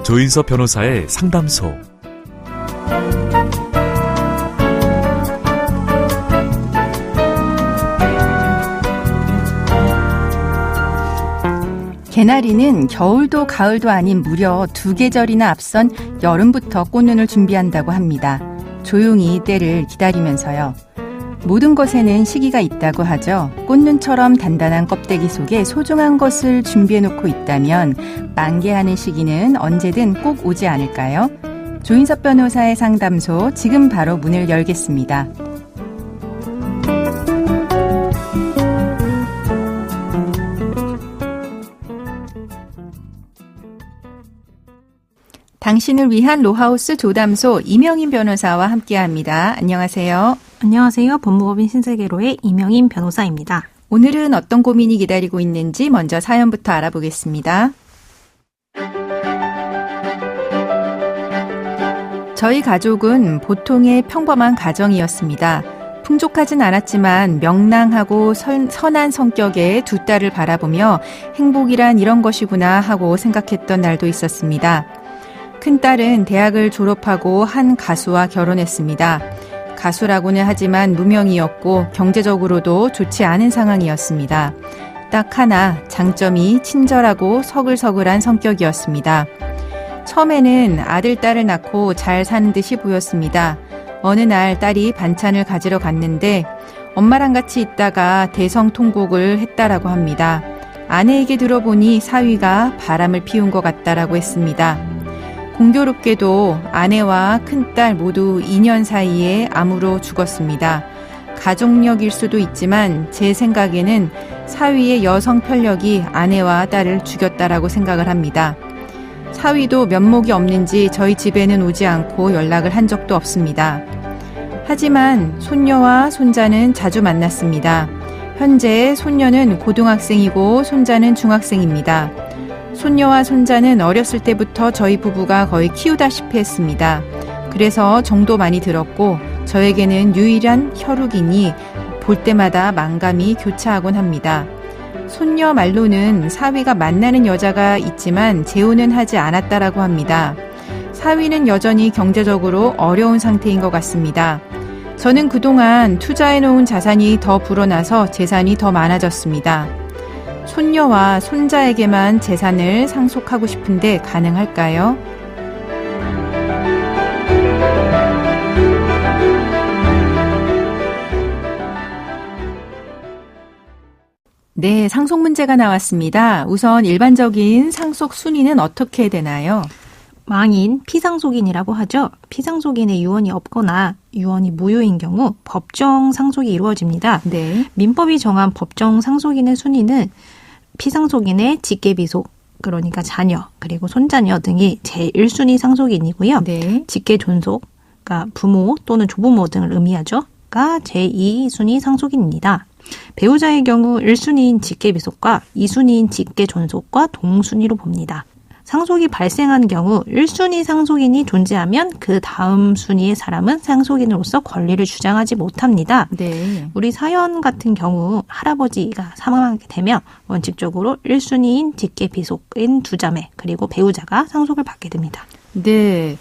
조인섭 변호사의 상담소. 개나리는 겨울도 가을도 아닌 무려 2계절이나 앞선 여름부터 꽃눈을 준비한다고 합니다. 조용히 때를 기다리면서요. 모든 것에는 시기가 있다고 하죠. 꽃눈처럼 단단한 껍데기 속에 소중한 것을 준비해놓고 있다면 만개하는 시기는 언제든 꼭 오지 않을까요? 조인섭 변호사의 상담소, 지금 바로 문을 열겠습니다. 당신을 위한 로하우스 조담소 이명인 변호사와 함께합니다. 안녕하세요. 안녕하세요. 법무법인 신세계로의 이명인 변호사입니다. 오늘은 어떤 고민이 기다리고 있는지 먼저 사연부터 알아보겠습니다. 저희 가족은 보통의 평범한 가정이었습니다. 풍족하진 않았지만 명랑하고 선한 성격의 두 딸을 바라보며 행복이란 이런 것이구나 하고 생각했던 날도 있었습니다. 큰딸은 대학을 졸업하고 한 가수와 결혼했습니다. 가수라고는 하지만 무명이었고 경제적으로도 좋지 않은 상황이었습니다. 딱 하나, 장점이 친절하고 서글서글한 성격이었습니다. 처음에는 아들, 딸을 낳고 잘 사는 듯이 보였습니다. 어느 날 딸이 반찬을 가지러 갔는데 엄마랑 같이 있다가 대성통곡을 했다라고 합니다. 아내에게 들어보니 사위가 바람을 피운 것 같다라고 했습니다. 공교롭게도 아내와 큰딸 모두 2년 사이에 암으로 죽었습니다. 가족력일 수도 있지만 제 생각에는 사위의 여성 편력이 아내와 딸을 죽였다라고 생각을 합니다. 사위도 면목이 없는지 저희 집에는 오지 않고 연락을 한 적도 없습니다. 하지만 손녀와 손자는 자주 만났습니다. 현재 손녀는 고등학생이고 손자는 중학생입니다. 손녀와 손자는 어렸을 때부터 저희 부부가 거의 키우다시피 했습니다. 그래서 정도 많이 들었고 저에게는 유일한 혈육이니 볼 때마다 만감이 교차하곤 합니다. 손녀 말로는 사위가 만나는 여자가 있지만 재혼은 하지 않았다라고 합니다. 사위는 여전히 경제적으로 어려운 상태인 것 같습니다. 저는 그동안 투자해놓은 자산이 더 불어나서 재산이 더 많아졌습니다. 손녀와 손자에게만 재산을 상속하고 싶은데 가능할까요? 네, 상속 문제가 나왔습니다. 우선 일반적인 상속 순위는 어떻게 되나요? 망인, 피상속인이라고 하죠. 피상속인의 유언이 없거나 유언이 무효인 경우 법정 상속이 이루어집니다. 네. 민법이 정한 법정 상속인의 순위는 피상속인의 직계비속, 그러니까 자녀, 그리고 손자녀 등이 제1순위 상속인이고요. 네. 직계존속, 그러니까 부모 또는 조부모 등을 의미하죠. 가 제2순위 상속인입니다. 배우자의 경우 1순위인 직계비속과 2순위인 직계존속과 동순위로 봅니다. 상속이 발생한 경우 1순위 상속인이 존재하면 그 다음 순위의 사람은 상속인으로서 권리를 주장하지 못합니다. 네. 우리 사연 같은 경우 할아버지가 사망하게 되면 원칙적으로 1순위인 직계비속인 두 자매 그리고 배우자가 상속을 받게 됩니다. 네.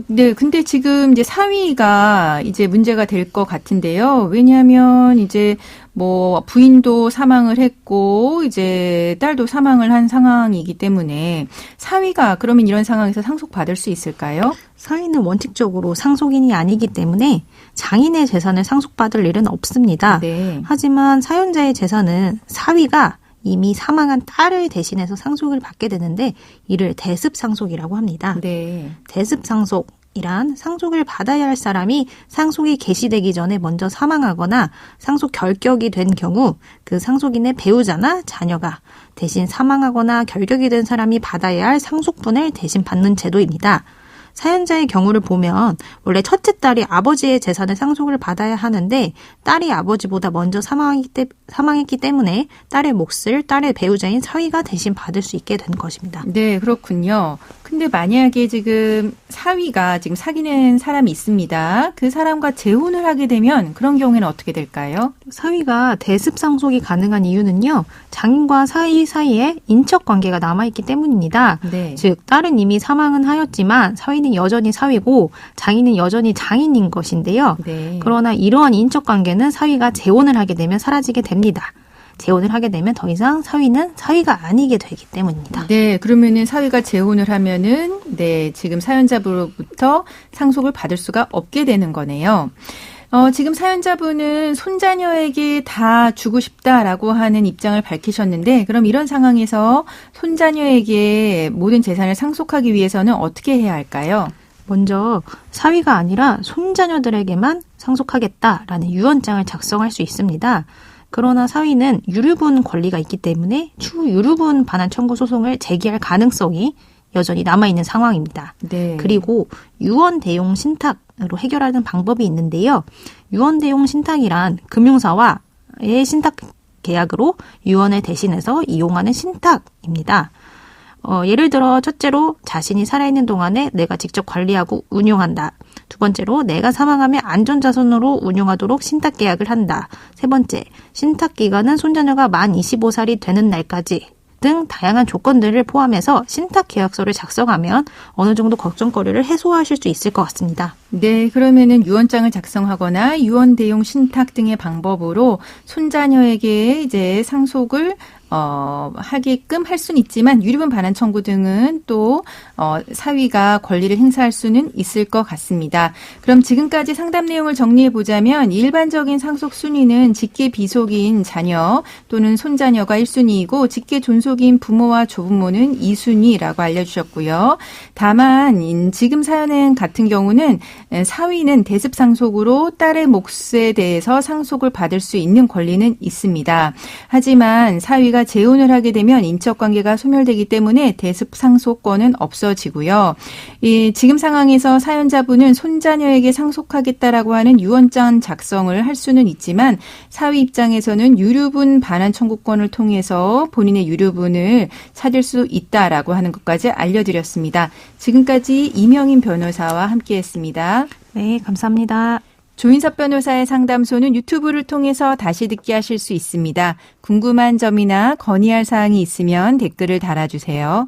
네. 근데 지금 이제 사위가 이제 문제가 될 것 같은데요. 왜냐하면 이제 뭐 부인도 사망을 했고 이제 딸도 사망을 한 상황이기 때문에 사위가 그러면 이런 상황에서 상속받을 수 있을까요? 사위는 원칙적으로 상속인이 아니기 때문에 장인의 재산을 상속받을 일은 없습니다. 네. 하지만 사연자의 재산은 사위가 이미 사망한 딸을 대신해서 상속을 받게 되는데 이를 대습상속이라고 합니다. 네. 대습상속이란 상속을 받아야 할 사람이 상속이 개시되기 전에 먼저 사망하거나 상속 결격이 된 경우 그 상속인의 배우자나 자녀가 대신 사망하거나 결격이 된 사람이 받아야 할 상속분을 대신 받는 제도입니다. 사연자의 경우를 보면 원래 첫째 딸이 아버지의 재산을 상속을 받아야 하는데 딸이 아버지보다 먼저 사망했기 때문에 딸의 몫을 딸의 배우자인 사위가 대신 받을 수 있게 된 것입니다. 네, 그렇군요. 근데 만약에 지금 사위가 지금 사귀는 사람이 있습니다. 그 사람과 재혼을 하게 되면 그런 경우에는 어떻게 될까요? 사위가 대습상속이 가능한 이유는요. 장인과 사위 사이에 인척 관계가 남아있기 때문입니다. 네. 즉 딸은 이미 사망은 하였지만 사위는 여전히 사위고 장인은 여전히 장인인 것인데요. 네. 그러나 이러한 인척 관계는 사위가 재혼을 하게 되면 사라지게 됩니다. 재혼을 하게 되면 더 이상 사위는 사위가 아니게 되기 때문입니다. 네, 그러면은 사위가 재혼을 하면은 네, 지금 사연자로부터 상속을 받을 수가 없게 되는 거네요. 지금 사연자분은 손자녀에게 다 주고 싶다라고 하는 입장을 밝히셨는데 그럼 이런 상황에서 손자녀에게 모든 재산을 상속하기 위해서는 어떻게 해야 할까요? 먼저 사위가 아니라 손자녀들에게만 상속하겠다라는 유언장을 작성할 수 있습니다. 그러나 사위는 유류분 권리가 있기 때문에 추후 유류분 반환 청구 소송을 제기할 가능성이 여전히 남아있는 상황입니다. 네. 그리고 유언 대용 신탁으로 해결하는 방법이 있는데요. 유언 대용 신탁이란 금융사와의 신탁 계약으로 유언을 대신해서 이용하는 신탁입니다. 예를 들어 첫째로 자신이 살아있는 동안에 내가 직접 관리하고 운용한다. 두 번째로 내가 사망하면 안전자손으로 운용하도록 신탁계약을 한다. 세 번째, 신탁기간은 손자녀가 만 25살이 되는 날까지 등 다양한 조건들을 포함해서 신탁계약서를 작성하면 어느 정도 걱정거리를 해소하실 수 있을 것 같습니다. 네, 그러면은 유언장을 작성하거나 유언 대용 신탁 등의 방법으로 손자녀에게 이제 상속을 하게끔 할 수는 있지만 유류분 반환 청구 등은 또 사위가 권리를 행사할 수는 있을 것 같습니다. 그럼 지금까지 상담 내용을 정리해 보자면 일반적인 상속 순위는 직계 비속인 자녀 또는 손자녀가 1순위이고 직계 존속인 부모와 조부모는 2순위라고 알려주셨고요. 다만 지금 사연 같은 경우는 사위는 대습 상속으로 딸의 몫에 대해서 상속을 받을 수 있는 권리는 있습니다. 하지만 사위가 재혼을 하게 되면 인척관계가 소멸되기 때문에 대습 상속권은 없어지고요. 지금 상황에서 사연자분은 손자녀에게 상속하겠다라고 하는 유언장 작성을 할 수는 있지만 사위 입장에서는 유류분 반환 청구권을 통해서 본인의 유류분을 찾을 수 있다라고 하는 것까지 알려드렸습니다. 지금까지 이명인 변호사와 함께했습니다. 네, 감사합니다. 조인섭 변호사의 상담소는 유튜브를 통해서 다시 듣기 하실 수 있습니다. 궁금한 점이나 건의할 사항이 있으면 댓글을 달아주세요.